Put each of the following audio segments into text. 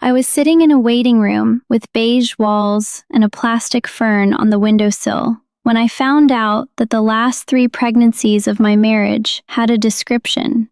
I was sitting in a waiting room with beige walls and a plastic fern on the windowsill when I found out that the last 3 pregnancies of my marriage had a description.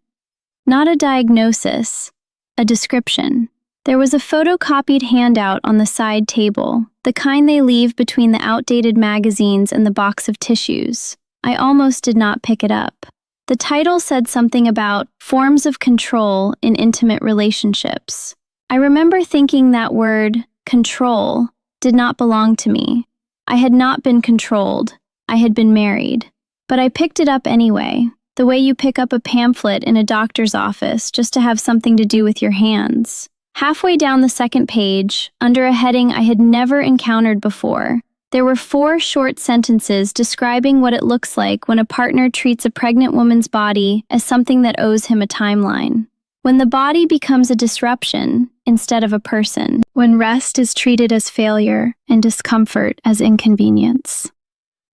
Not a diagnosis, a description. There was a photocopied handout on the side table, the kind they leave between the outdated magazines and the box of tissues. I almost did not pick it up. The title said something about forms of control in intimate relationships. I remember thinking that word, control, did not belong to me. I had not been controlled. I had been married. But I picked it up anyway, the way you pick up a pamphlet in a doctor's office just to have something to do with your hands. Halfway down the second page, under a heading I had never encountered before, there were 4 short sentences describing what it looks like when a partner treats a pregnant woman's body as something that owes him a timeline. When the body becomes a disruption instead of a person. When rest is treated as failure and discomfort as inconvenience.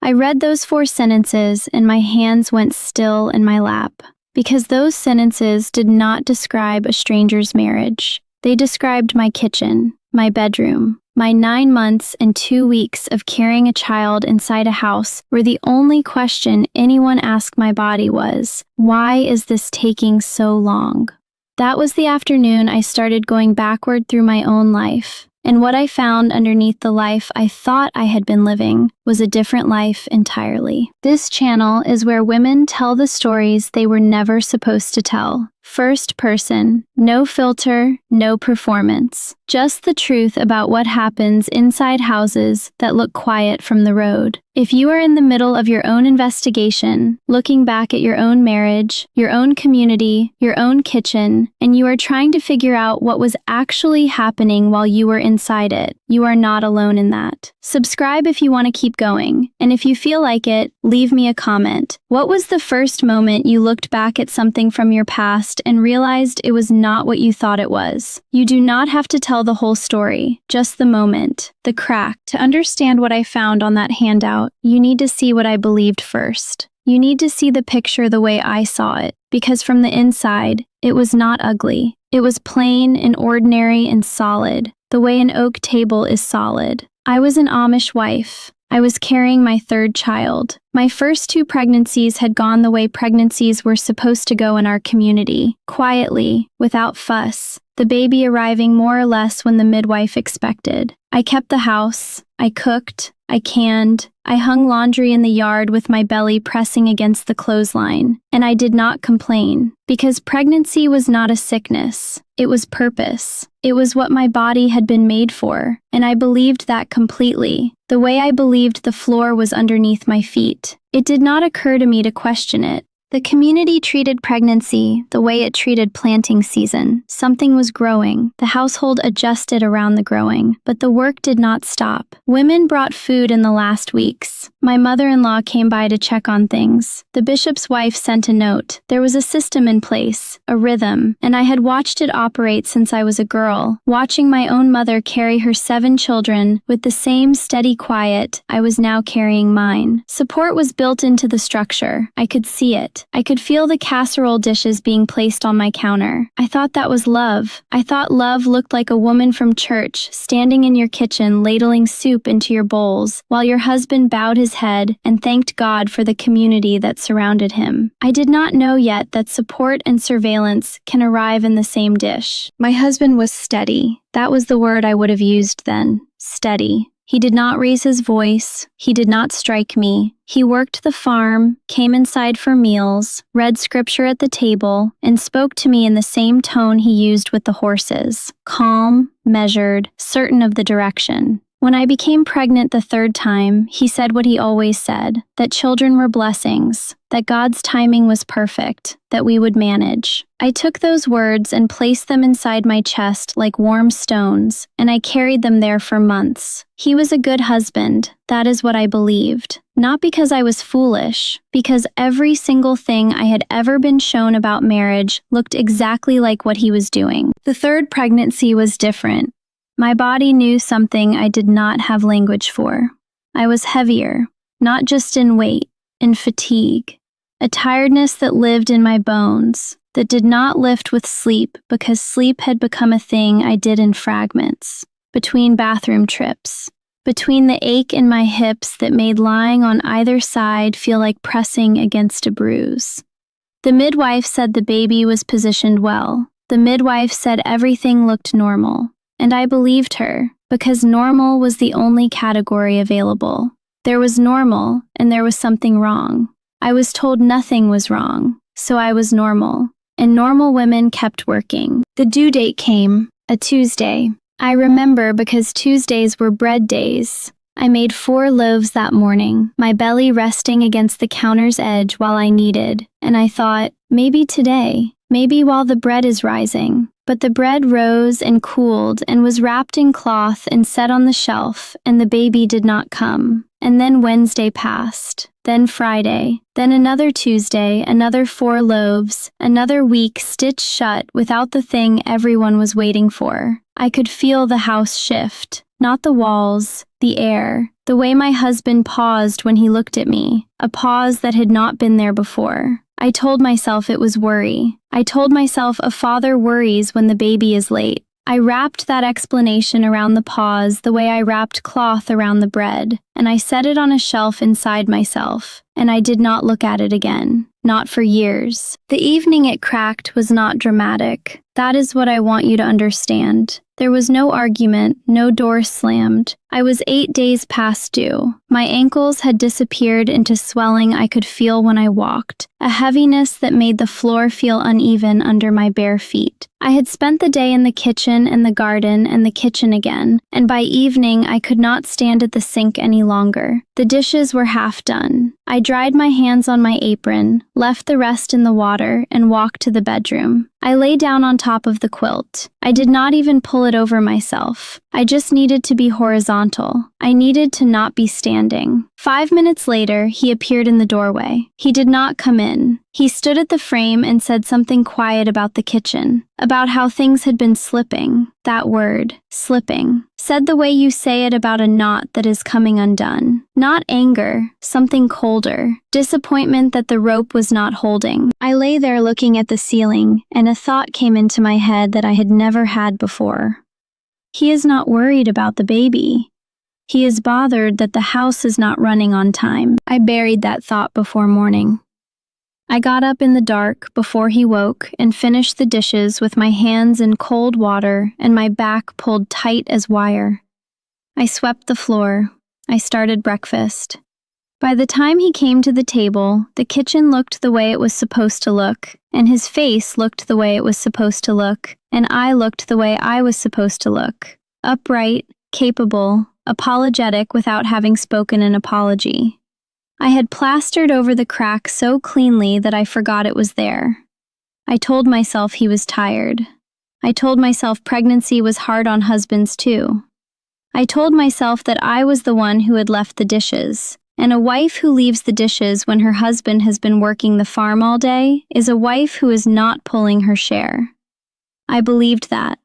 I read those 4 sentences and my hands went still in my lap, because those sentences did not describe a stranger's marriage. They described my kitchen, my bedroom, my 9 months and 2 weeks of carrying a child inside a house where the only question anyone asked my body was, why is this taking so long? That was the afternoon I started going backward through my own life, and what I found underneath the life I thought I had been living was a different life entirely. This channel is where women tell the stories they were never supposed to tell. First person, no filter, no performance. Just the truth about what happens inside houses that look quiet from the road. If you are in the middle of your own investigation, looking back at your own marriage, your own community, your own kitchen, and you are trying to figure out what was actually happening while you were inside it, you are not alone in that. Subscribe if you want to keep going, and if you feel like it, leave me a comment. What was the first moment you looked back at something from your past and realized it was not what you thought it was? You do not have to tell the whole story, just the moment, the crack. To understand what I found on that handout, you need to see what I believed first. You need to see the picture the way I saw it, because from the inside, it was not ugly. It was plain and ordinary and solid, the way an oak table is solid. I was an Amish wife. I was carrying my 3rd child. My first 2 pregnancies had gone the way pregnancies were supposed to go in our community, quietly, without fuss, the baby arriving more or less when the midwife expected. I kept the house, I cooked, I canned, I hung laundry in the yard with my belly pressing against the clothesline, and I did not complain, because pregnancy was not a sickness, it was purpose. It was what my body had been made for, and I believed that completely, the way I believed the floor was underneath my feet. It did not occur to me to question it. The community treated pregnancy the way it treated planting season. Something was growing. The household adjusted around the growing, but the work did not stop. Women brought food in the last weeks. My mother-in-law came by to check on things. The bishop's wife sent a note. There was a system in place, a rhythm, and I had watched it operate since I was a girl, watching my own mother carry her 7 children with the same steady quiet I was now carrying mine. Support was built into the structure. I could see it. I could feel the casserole dishes being placed on my counter. I thought that was love. I thought love looked like a woman from church standing in your kitchen ladling soup into your bowls while your husband bowed his head and thanked God for the community that surrounded him. I did not know yet that support and surveillance can arrive in the same dish. My husband was steady. That was the word I would have used then. Steady. He did not raise his voice. He did not strike me. He worked the farm, came inside for meals, read scripture at the table, and spoke to me in the same tone he used with the horses. Calm, measured, certain of the direction. When I became pregnant the 3rd time, he said what he always said, that children were blessings, that God's timing was perfect, that we would manage. I took those words and placed them inside my chest like warm stones, and I carried them there for months. He was a good husband, that is what I believed. Not because I was foolish, because every single thing I had ever been shown about marriage looked exactly like what he was doing. The 3rd pregnancy was different. My body knew something I did not have language for. I was heavier, not just in weight, in fatigue, a tiredness that lived in my bones, that did not lift with sleep because sleep had become a thing I did in fragments, between bathroom trips, between the ache in my hips that made lying on either side feel like pressing against a bruise. The midwife said the baby was positioned well. The midwife said everything looked normal, and I believed her because normal was the only category available. There was normal, and there was something wrong. I was told nothing was wrong, so I was normal, and normal women kept working. The due date came, a Tuesday. I remember because Tuesdays were bread days. I made 4 loaves that morning, my belly resting against the counter's edge while I kneaded, and I thought, maybe today, maybe while the bread is rising. But the bread rose and cooled and was wrapped in cloth and set on the shelf, and the baby did not come. And then Wednesday passed, then Friday, then another Tuesday, another 4 loaves, another week stitched shut without the thing everyone was waiting for. I could feel the house shift, not the walls, the air, the way my husband paused when he looked at me, a pause that had not been there before. I told myself it was worry. I told myself a father worries when the baby is late. I wrapped that explanation around the pause the way I wrapped cloth around the bread, and I set it on a shelf inside myself, and I did not look at it again, not for years. The evening it cracked was not dramatic. That is what I want you to understand. There was no argument, no door slammed. I was 8 days past due. My ankles had disappeared into swelling I could feel when I walked, a heaviness that made the floor feel uneven under my bare feet. I had spent the day in the kitchen and the garden and the kitchen again, and by evening I could not stand at the sink any longer. The dishes were half done. I dried my hands on my apron, left the rest in the water, and walked to the bedroom. I lay down on top of the quilt. I did not even pull it over myself. I just needed to be horizontal. I needed to not be standing. 5 minutes later, he appeared in the doorway. He did not come in. He stood at the frame and said something quiet about the kitchen, about how things had been slipping. That word, slipping, said the way you say it about a knot that is coming undone. Not anger, something colder. Disappointment that the rope was not holding. I lay there looking at the ceiling, and a thought came into my head that I had never had before. He is not worried about the baby. He is bothered that the house is not running on time. I buried that thought before morning. I got up in the dark before he woke and finished the dishes with my hands in cold water and my back pulled tight as wire. I swept the floor. I started breakfast. By the time he came to the table, the kitchen looked the way it was supposed to look, and his face looked the way it was supposed to look, and I looked the way I was supposed to look. Upright, capable, apologetic without having spoken an apology. I had plastered over the crack so cleanly that I forgot it was there. I told myself he was tired. I told myself pregnancy was hard on husbands too. I told myself that I was the one who had left the dishes, and a wife who leaves the dishes when her husband has been working the farm all day is a wife who is not pulling her share. I believed that.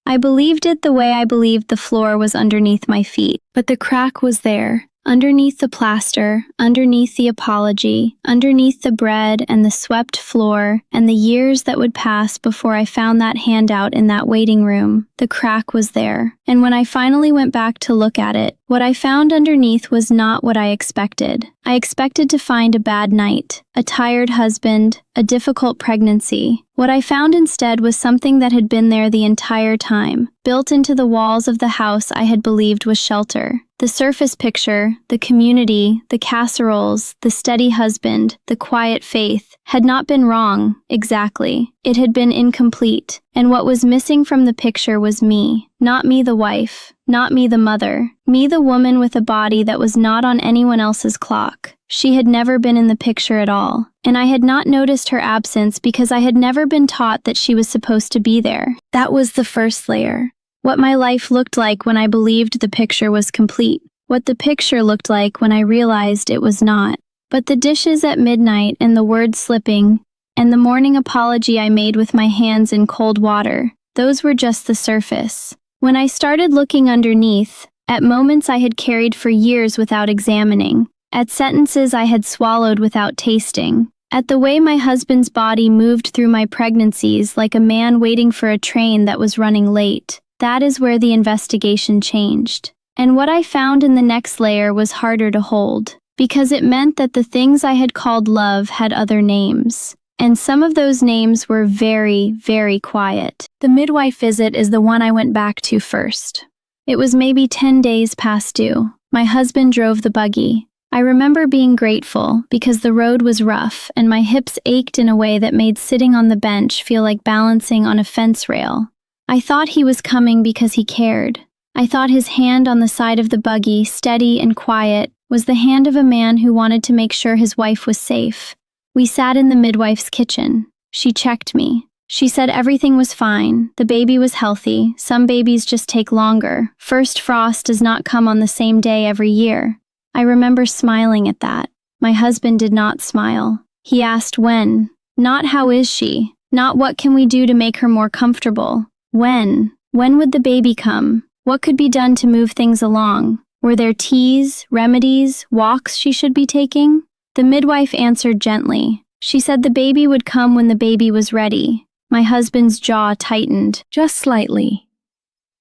I believed it the way I believed the floor was underneath my feet, but the crack was there. Underneath the plaster, underneath the apology, underneath the bread and the swept floor, and the years that would pass before I found that handout in that waiting room, the crack was there. And when I finally went back to look at it, what I found underneath was not what I expected. I expected to find a bad night, a tired husband, a difficult pregnancy. What I found instead was something that had been there the entire time, built into the walls of the house I had believed was shelter. The surface picture, the community, the casseroles, the steady husband, the quiet faith, had not been wrong, exactly. It had been incomplete, and what was missing from the picture was me. Not me the wife, not me the mother, me the woman with a body that was not on anyone else's clock. She had never been in the picture at all, and I had not noticed her absence because I had never been taught that she was supposed to be there. That was the first layer. What my life looked like when I believed the picture was complete. What the picture looked like when I realized it was not. But the dishes at midnight and the word slipping, and the morning apology I made with my hands in cold water, those were just the surface. When I started looking underneath, at moments I had carried for years without examining, at sentences I had swallowed without tasting, At the way my husband's body moved through my pregnancies like a man waiting for a train that was running late. That is where the investigation changed. And what I found in the next layer was harder to hold, because it meant that the things I had called love had other names. And some of those names were very, very quiet. The midwife visit is the one I went back to first. It was maybe 10 days past due. My husband drove the buggy. I remember being grateful because the road was rough and my hips ached in a way that made sitting on the bench feel like balancing on a fence rail. I thought he was coming because he cared. I thought his hand on the side of the buggy, steady and quiet, was the hand of a man who wanted to make sure his wife was safe. We sat in the midwife's kitchen. She checked me. She said everything was fine, the baby was healthy, some babies just take longer. First frost does not come on the same day every year. I remember smiling at that. My husband did not smile. He asked when, not how is she, not what can we do to make her more comfortable. When would the baby come? What could be done to move things along? Were there teas, remedies, walks she should be taking? The midwife answered gently. She said the baby would come when the baby was ready. My husband's jaw tightened, just slightly.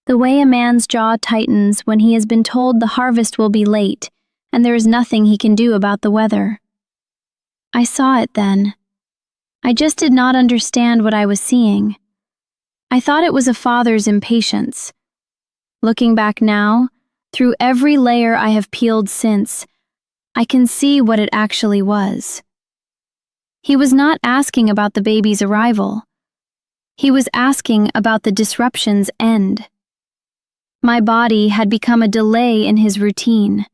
The way a man's jaw tightens when he has been told the harvest will be late, and there is nothing he can do about the weather. I saw it then. I just did not understand what I was seeing. I thought it was a father's impatience. Looking back now, through every layer I have peeled since, I can see what it actually was. He was not asking about the baby's arrival. He was asking about the disruption's end. My body had become a delay in his routine,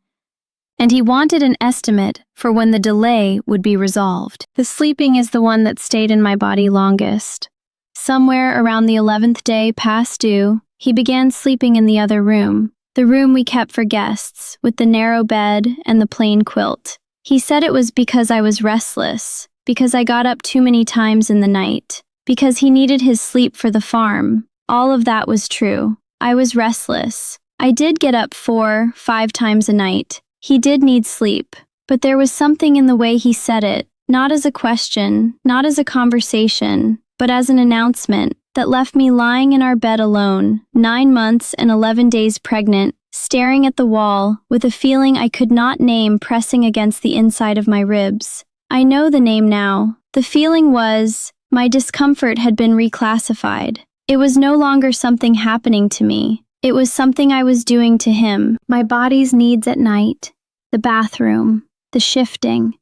and he wanted an estimate for when the delay would be resolved. The sleeping is the one that stayed in my body longest. Somewhere around the 11th day past due, he began sleeping in the other room, the room we kept for guests, with the narrow bed and the plain quilt. He said it was because I was restless, because I got up too many times in the night, because he needed his sleep for the farm. All of that was true. I was restless. I did get up 4-5 times a night. He did need sleep, but there was something in the way he said it, not as a question, not as a conversation, but as an announcement that left me lying in our bed alone, 9 months and 11 days pregnant, staring at the wall with a feeling I could not name pressing against the inside of my ribs. I know the name now. The feeling was, my discomfort had been reclassified. It was no longer something happening to me. It was something I was doing to him. My body's needs at night, the bathroom, the shifting,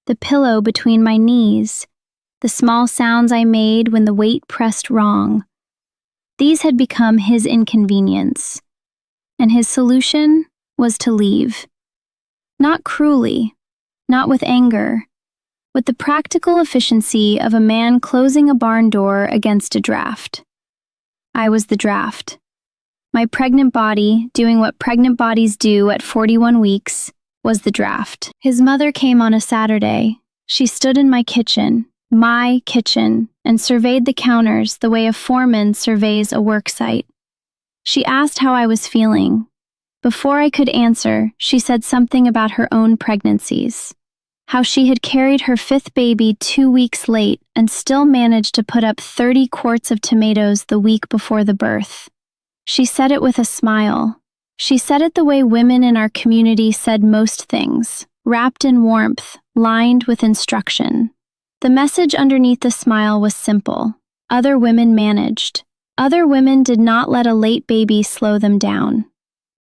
the pillow between my knees, the small sounds I made when the weight pressed wrong. These had become his inconvenience, and his solution was to leave. Not cruelly, not with anger, with the practical efficiency of a man closing a barn door against a draft. I was the draft. My pregnant body, doing what pregnant bodies do at 41 weeks, was the draft. His mother came on a Saturday. She stood in my kitchen, and surveyed the counters the way a foreman surveys a work site. She asked how I was feeling. Before I could answer, she said something about her own pregnancies, how she had carried her 5th baby 2 weeks late and still managed to put up 30 quarts of tomatoes the week before the birth. She said it with a smile. She said it the way women in our community said most things, wrapped in warmth, lined with instruction. The message underneath the smile was simple. Other women managed. Other women did not let a late baby slow them down.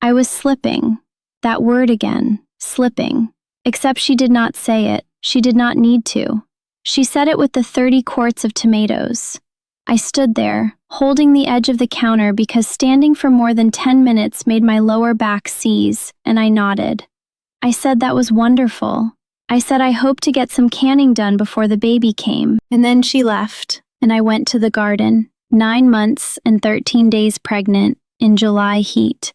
I was slipping. That word again, slipping. Except she did not say it. She did not need to. She said it with the 30 quarts of tomatoes. I stood there, holding the edge of the counter because standing for more than 10 minutes made my lower back seize, and I nodded. I said that was wonderful. I said I hoped to get some canning done before the baby came. And then she left, and I went to the garden, 9 months and 13 days pregnant, in July heat.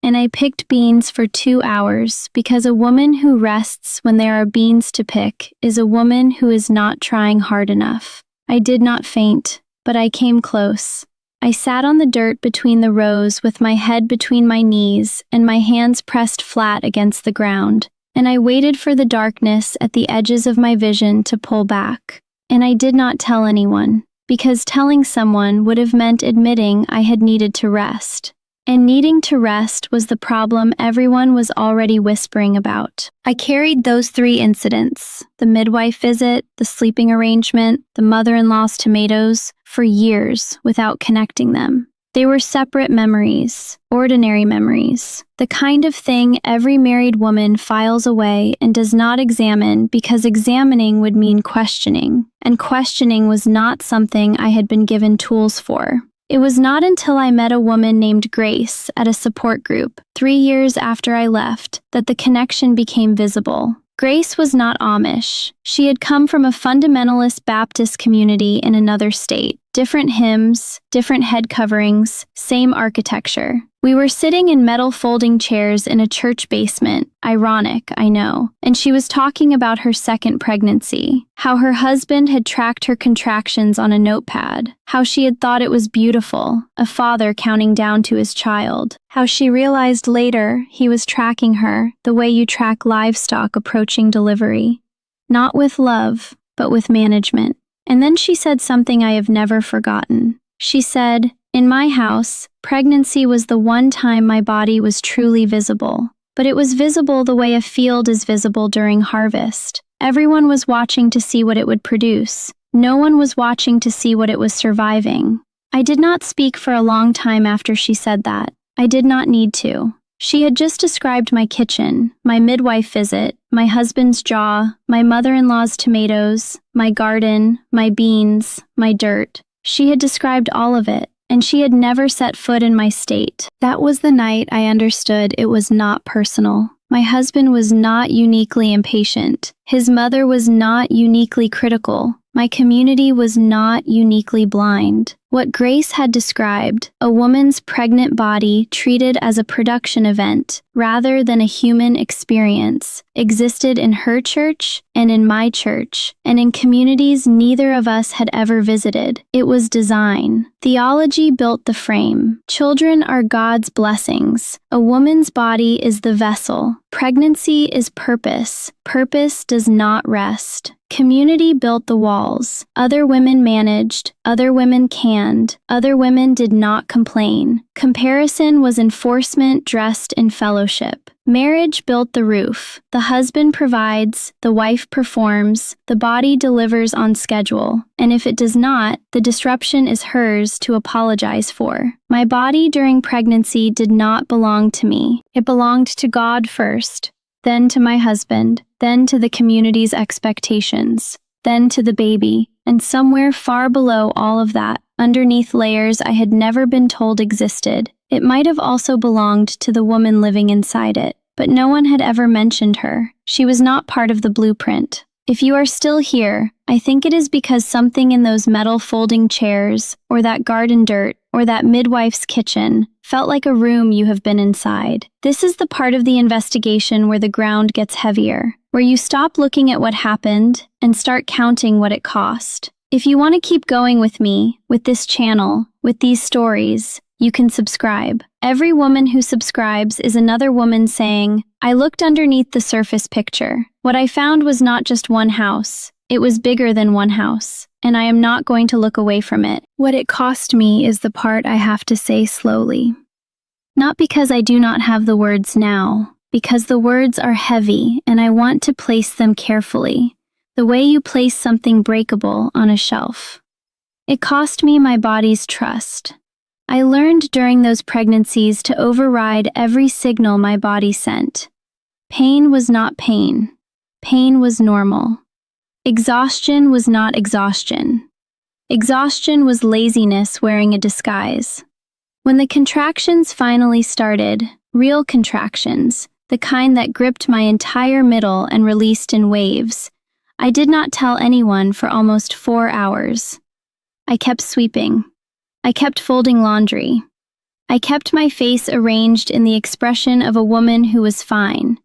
And I picked beans for 2 hours because a woman who rests when there are beans to pick is a woman who is not trying hard enough. I did not faint, but I came close. I sat on the dirt between the rows with my head between my knees and my hands pressed flat against the ground. and I waited for the darkness at the edges of my vision to pull back. And I did not tell anyone, because telling someone would have meant admitting I had needed to rest. And needing to rest was the problem everyone was already whispering about. I carried those 3 incidents, the midwife visit, the sleeping arrangement, the mother-in-law's tomatoes, for years without connecting them. They were separate memories, ordinary memories, the kind of thing every married woman files away and does not examine because examining would mean questioning, and questioning was not something I had been given tools for. It was not until I met a woman named Grace at a support group 3 years after I left that the connection became visible. Grace was not Amish. She had come from a fundamentalist Baptist community in another state. Different hymns, different head coverings, same architecture. We were sitting in metal folding chairs in a church basement. Ironic, I know. And she was talking about her second pregnancy, how her husband had tracked her contractions on a notepad, how she had thought it was beautiful, a father counting down to his child, how she realized later he was tracking her the way you track livestock approaching delivery. Not with love, but with management. And then she said something I have never forgotten. She said, "In my house, pregnancy was the one time my body was truly visible. But it was visible the way a field is visible during harvest. Everyone was watching to see what it would produce. No one was watching to see what it was surviving." I did not speak for a long time after she said that. I did not need to. She had just described my kitchen, my midwife visit, my husband's jaw, my mother-in-law's tomatoes, my garden, my beans, my dirt. She had described all of it, and she had never set foot in my state. That was the night I understood it was not personal. My husband was not uniquely impatient. His mother was not uniquely critical. My community was not uniquely blind. What Grace had described, a woman's pregnant body treated as a production event rather than a human experience, existed in her church and in my church, and in communities neither of us had ever visited. It was design. Theology built the frame. Children are God's blessings. A woman's body is the vessel. Pregnancy is purpose. Purpose does not rest. Community built the walls. Other women managed. Other women canned. Other women did not complain. Comparison was enforcement dressed in fellowship. Marriage built the roof. The husband provides, the wife performs, the body delivers on schedule, and if it does not, the disruption is hers to apologize for. My body during pregnancy did not belong to me. It belonged to God first, then to my husband, then to the community's expectations, then to the baby, and somewhere far below all of that, underneath layers I had never been told existed, it might have also belonged to the woman living inside it, but no one had ever mentioned her. She was not part of the blueprint. If you are still here, I think it is because something in those metal folding chairs, or that garden dirt, or that midwife's kitchen, felt like a room you have been inside. This is the part of the investigation where the ground gets heavier, where you stop looking at what happened and start counting what it cost. If you want to keep going with me, with this channel, with these stories, you can subscribe. Every woman who subscribes is another woman saying, "I looked underneath the surface picture. What I found was not just one house. It was bigger than one house, and I am not going to look away from it." What it cost me is the part I have to say slowly. Not because I do not have the words now, because the words are heavy and I want to place them carefully, the way you place something breakable on a shelf. It cost me my body's trust. I learned during those pregnancies to override every signal my body sent. Pain was not pain. Pain was normal. Exhaustion was not exhaustion. Exhaustion was laziness wearing a disguise. When the contractions finally started, real contractions, the kind that gripped my entire middle and released in waves, I did not tell anyone for almost 4 hours. I kept sweeping. I kept folding laundry. I kept my face arranged in the expression of a woman who was fine,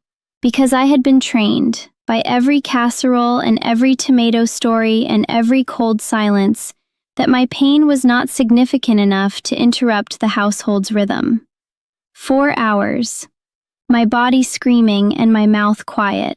because I had been trained, by every casserole and every tomato story and every cold silence, that my pain was not significant enough to interrupt the household's rhythm. 4 hours. my body screaming and my mouth quiet.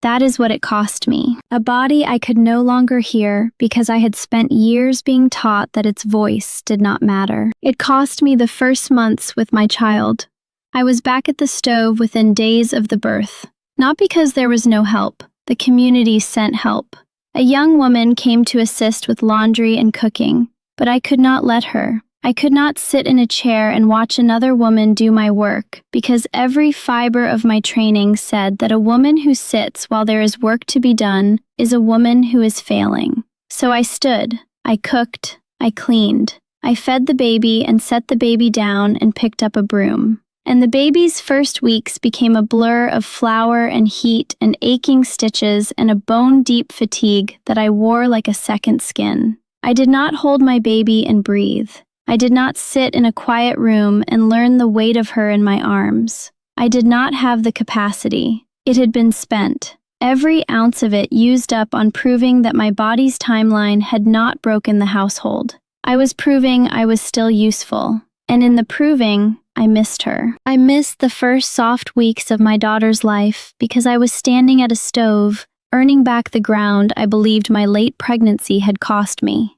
That is what it cost me. A body I could no longer hear because I had spent years being taught that its voice did not matter. It cost me the first months with my child. I was back at the stove within days of the birth. Not because there was no help. The community sent help. A young woman came to assist with laundry and cooking, but I could not let her. I could not sit in a chair and watch another woman do my work, because every fiber of my training said that a woman who sits while there is work to be done is a woman who is failing. So I stood, I cooked, I cleaned, I fed the baby and set the baby down and picked up a broom. And the baby's first weeks became a blur of flour and heat and aching stitches and a bone-deep fatigue that I wore like a second skin. I did not hold my baby and breathe. I did not sit in a quiet room and learn the weight of her in my arms. I did not have the capacity. It had been spent. Every ounce of it used up on proving that my body's timeline had not broken the household. I was proving I was still useful. And in the proving, I missed her. I missed the first soft weeks of my daughter's life because I was standing at a stove, earning back the ground I believed my late pregnancy had cost me.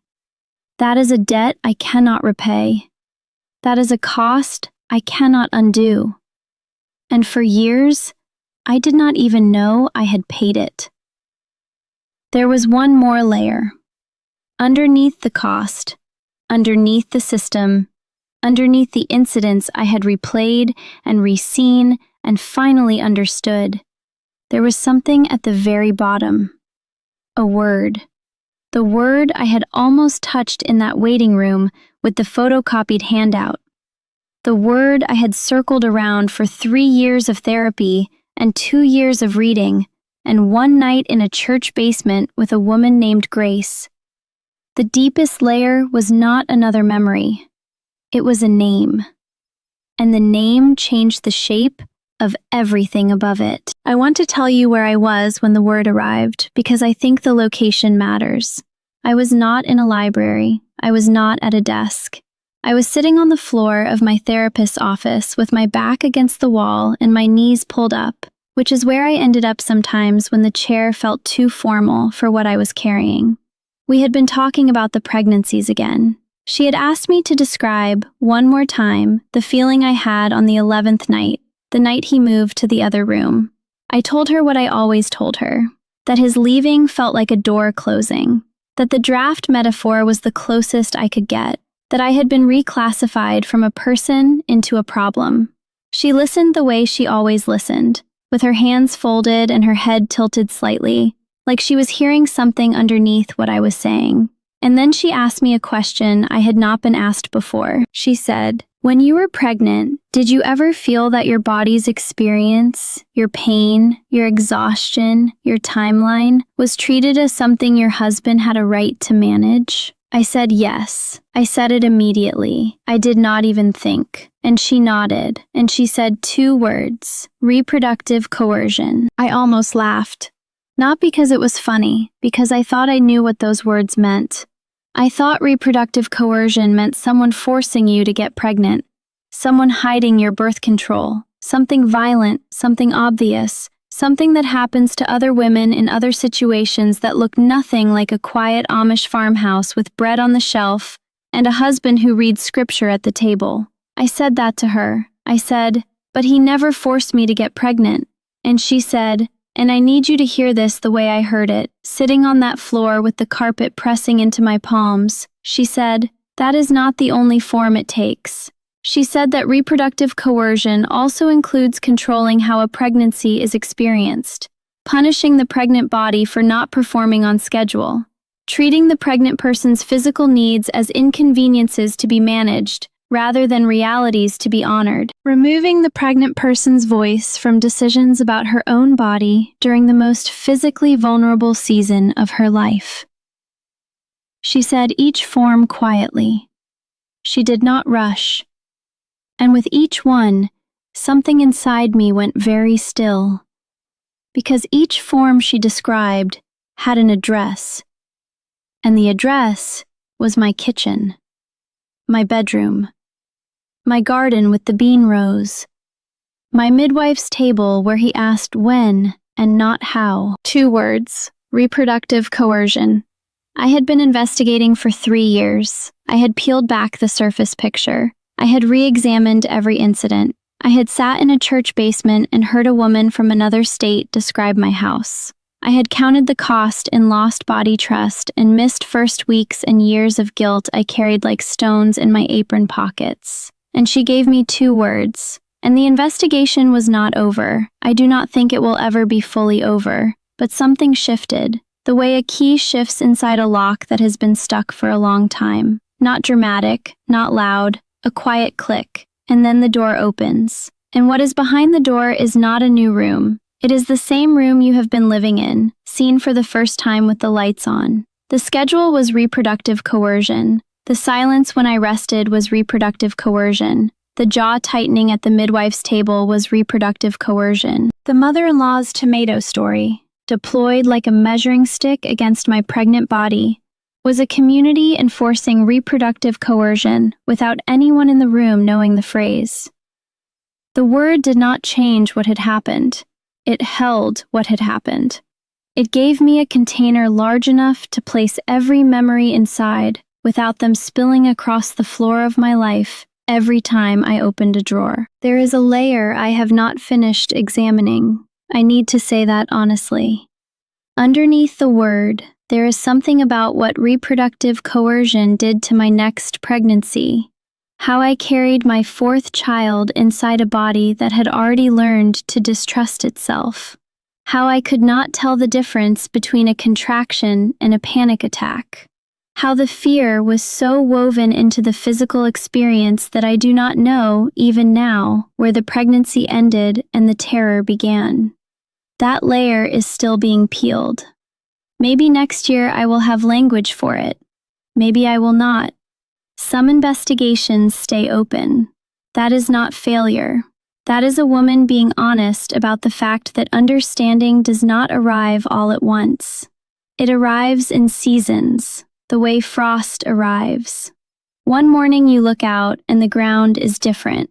That is a debt I cannot repay. That is a cost I cannot undo. And for years, I did not even know I had paid it. There was one more layer. Underneath the cost, underneath the system, underneath the incidents I had replayed and re-seen and finally understood, there was something at the very bottom. A word. The word I had almost touched in that waiting room with the photocopied handout. The word I had circled around for 3 years of therapy and 2 years of reading and one night in a church basement with a woman named Grace. The deepest layer was not another memory. It was a name. And the name changed the shape of everything above it. I want to tell you where I was when the word arrived because I think the location matters. I was not in a library. I was not at a desk. I was sitting on the floor of my therapist's office with my back against the wall and my knees pulled up, which is where I ended up sometimes when the chair felt too formal for what I was carrying. We had been talking about the pregnancies again. She had asked me to describe, one more time, the feeling I had on the 11th night, the night he moved to the other room. I told her what I always told her, that his leaving felt like a door closing, that the draft metaphor was the closest I could get, that I had been reclassified from a person into a problem. She listened the way she always listened, with her hands folded and her head tilted slightly, like she was hearing something underneath what I was saying. And then she asked me a question I had not been asked before. She said, "When you were pregnant, did you ever feel that your body's experience, your pain, your exhaustion, your timeline, was treated as something your husband had a right to manage?" I said yes. I said it immediately. I did not even think. And she nodded, and she said 2 words, reproductive coercion. I almost laughed. Not because it was funny, because I thought I knew what those words meant. I thought reproductive coercion meant someone forcing you to get pregnant, someone hiding your birth control, something violent, something obvious, something that happens to other women in other situations that look nothing like a quiet Amish farmhouse with bread on the shelf and a husband who reads scripture at the table. I said that to her. I said, "But he never forced me to get pregnant." And she said, and I need you to hear this the way I heard it, sitting on that floor with the carpet pressing into my palms. She said, "That is not the only form it takes." She said that reproductive coercion also includes controlling how a pregnancy is experienced, punishing the pregnant body for not performing on schedule, treating the pregnant person's physical needs as inconveniences to be managed, rather than realities to be honored, removing the pregnant person's voice from decisions about her own body during the most physically vulnerable season of her life. She said each form quietly. She did not rush. And with each one, something inside me went very still, because each form she described had an address, and the address was my kitchen, my bedroom, my garden with the bean rows, My midwife's table where he asked when and not how. 2 words: reproductive coercion. I had been investigating for 3 years. I had peeled back the surface picture. I had re-examined every incident. I had sat in a church basement and heard a woman from another state describe my house. I had counted the cost in lost body trust and missed first weeks and years of guilt I carried like stones in my apron pockets. And she gave me 2 words. And the investigation was not over. I do not think it will ever be fully over. But something shifted, the way a key shifts inside a lock that has been stuck for a long time. Not dramatic, not loud, a quiet click, and then the door opens. And what is behind the door is not a new room. It is the same room you have been living in, seen for the first time with the lights on. The schedule was reproductive coercion. The silence when I rested was reproductive coercion. The jaw tightening at the midwife's table was reproductive coercion. The mother-in-law's tomato story, deployed like a measuring stick against my pregnant body, was a community enforcing reproductive coercion without anyone in the room knowing the phrase. The word did not change what had happened. It held what had happened. It gave me a container large enough to place every memory inside without them spilling across the floor of my life every time I opened a drawer. There is a layer I have not finished examining. I need to say that honestly. Underneath the word, there is something about what reproductive coercion did to my next pregnancy. How I carried my 4th child inside a body that had already learned to distrust itself. How I could not tell the difference between a contraction and a panic attack. How the fear was so woven into the physical experience that I do not know, even now, where the pregnancy ended and the terror began. That layer is still being peeled. Maybe next year I will have language for it. Maybe I will not. Some investigations stay open. That is not failure. That is a woman being honest about the fact that understanding does not arrive all at once. It arrives in seasons, the way frost arrives. One morning you look out and the ground is different,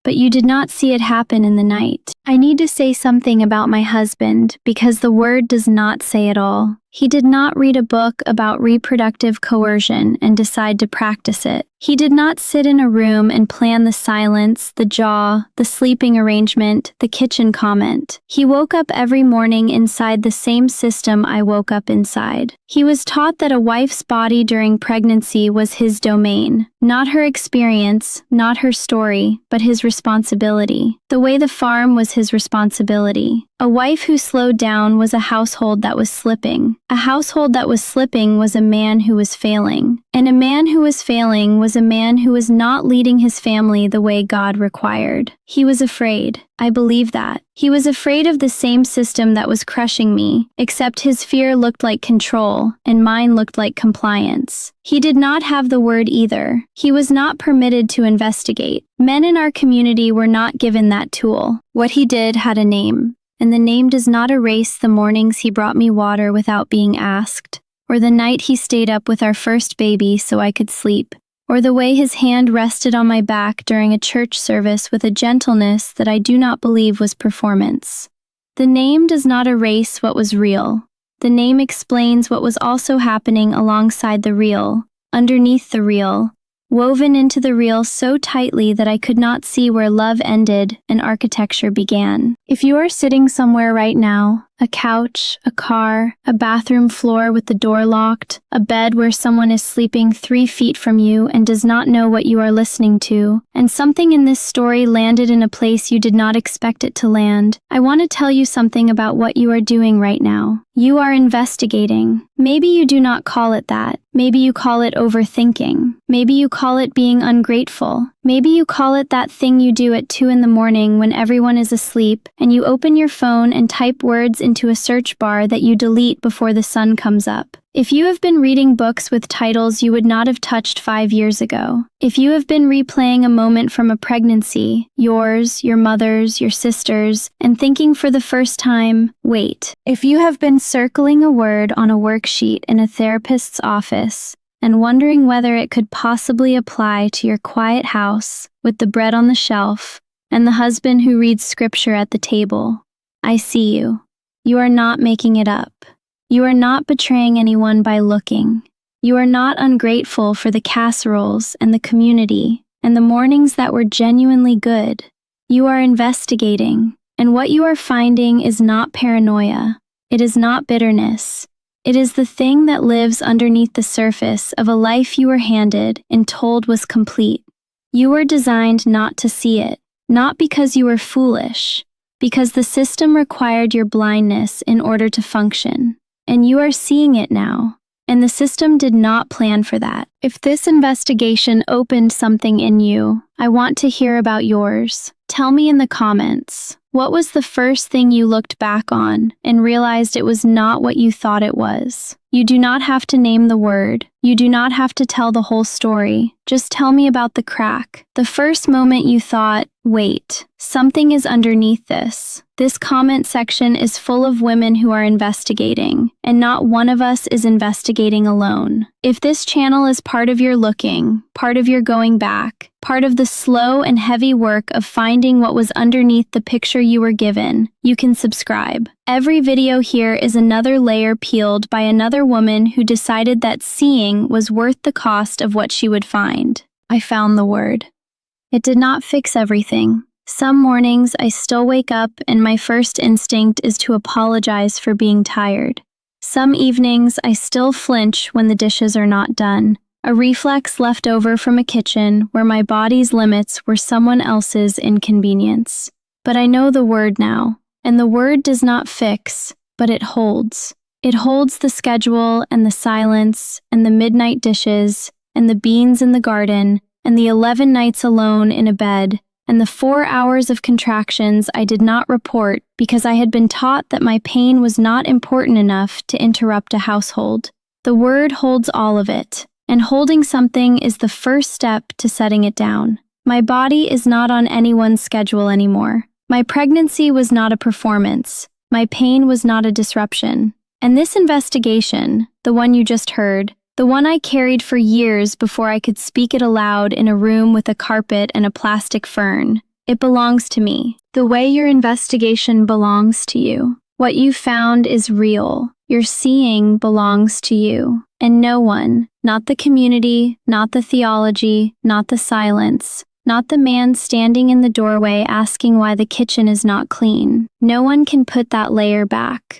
but you did not see it happen in the night. I need to say something about my husband because the word does not say it all. He did not read a book about reproductive coercion and decide to practice it. He did not sit in a room and plan the silence, the jaw, the sleeping arrangement, the kitchen comment. He woke up every morning inside the same system I woke up inside. He was taught that a wife's body during pregnancy was his domain, not her experience, not her story, but his responsibility. The way the farm was his responsibility. A wife who slowed down was a household that was slipping. A household that was slipping was a man who was failing. And a man who was failing was a man who was not leading his family the way God required. He was afraid. I believe that. He was afraid of the same system that was crushing me, except his fear looked like control, and mine looked like compliance. He did not have the word either. He was not permitted to investigate. Men in our community were not given that tool. What he did had a name. And the name does not erase the mornings he brought me water without being asked, or the night he stayed up with our first baby so I could sleep, or the way his hand rested on my back during a church service with a gentleness that I do not believe was performance. The name does not erase what was real. The name explains what was also happening alongside the real, underneath the real, woven into the real so tightly that I could not see where love ended and architecture began. If you are sitting somewhere right now, a couch, a car, a bathroom floor with the door locked, a bed where someone is sleeping 3 feet from you and does not know what you are listening to, and something in this story landed in a place you did not expect it to land, I want to tell you something about what you are doing right now. You are investigating. Maybe you do not call it that. Maybe you call it overthinking. Maybe you call it being ungrateful. Maybe you call it that thing you do at 2 in the morning when everyone is asleep and you open your phone and type words into a search bar that you delete before the sun comes up. If you have been reading books with titles you would not have touched 5 years ago, if you have been replaying a moment from a pregnancy, yours, your mother's, your sister's, and thinking for the first time, wait. If you have been circling a word on a worksheet in a therapist's office and wondering whether it could possibly apply to your quiet house with the bread on the shelf, and the husband who reads scripture at the table. I see you. You are not making it up. You are not betraying anyone by looking. You are not ungrateful for the casseroles and the community and the mornings that were genuinely good. You are investigating, and what you are finding is not paranoia. It is not bitterness. It is the thing that lives underneath the surface of a life you were handed and told was complete. You were designed not to see it, not because you were foolish, because the system required your blindness in order to function. And you are seeing it now, and the system did not plan for that. If this investigation opened something in you, I want to hear about yours. Tell me in the comments, what was the first thing you looked back on and realized it was not what you thought it was? You do not have to name the word. You do not have to tell the whole story. Just tell me about the crack. The first moment you thought, wait, something is underneath this. This comment section is full of women who are investigating, and not one of us is investigating alone. If this channel is part of your looking, part of your going back, part of the slow and heavy work of finding what was underneath the picture you were given, you can subscribe. Every video here is another layer peeled by another woman who decided that seeing was worth the cost of what she would find. I found the word. It did not fix everything. Some mornings I still wake up and my first instinct is to apologize for being tired. Some evenings I still flinch when the dishes are not done, a reflex left over from a kitchen where my body's limits were someone else's inconvenience. But I know the word now, and the word does not fix, but it holds. It holds the schedule and the silence and the midnight dishes and the beans in the garden and the 11 nights alone in a bed and the 4 hours of contractions I did not report because I had been taught that my pain was not important enough to interrupt a household. The word holds all of it, and holding something is the first step to setting it down. My body is not on anyone's schedule anymore. My pregnancy was not a performance. My pain was not a disruption. And this investigation, the one you just heard, the one I carried for years before I could speak it aloud in a room with a carpet and a plastic fern, it belongs to me. The way your investigation belongs to you. What you found is real. Your seeing belongs to you. And no one, not the community, not the theology, not the silence, not the man standing in the doorway asking why the kitchen is not clean. No one can put that layer back.